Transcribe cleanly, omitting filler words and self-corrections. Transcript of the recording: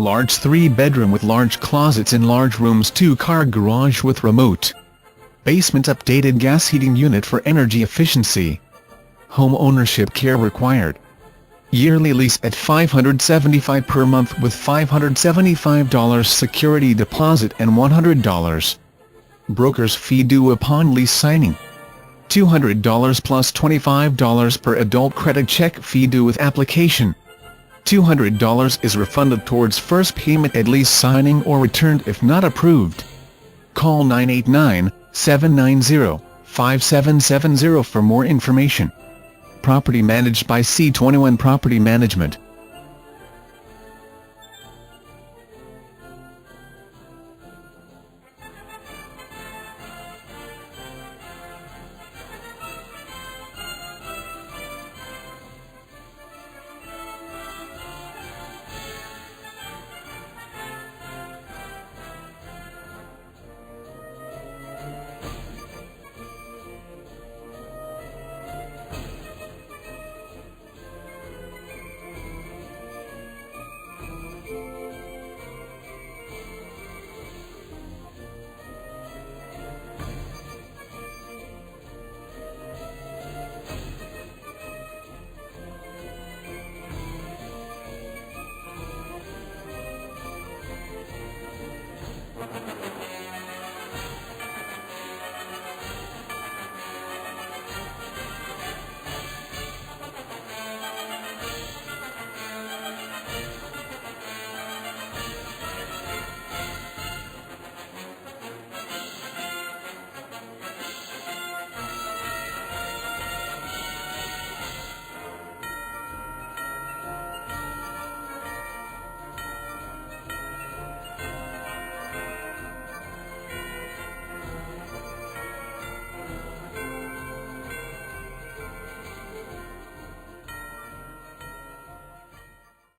Large 3-bedroom with large closets in large rooms, 2-car garage with remote. Basement updated gas heating unit for energy efficiency. Home ownership care required. Yearly lease at $575 per month with $575 security deposit and $100 broker's fee due upon lease signing. $200 plus $25 per adult credit check fee due with application. $200 is refunded towards first payment at lease signing or returned if not approved. Call 989-790-5770 for more information. Property managed by C21 Property Management.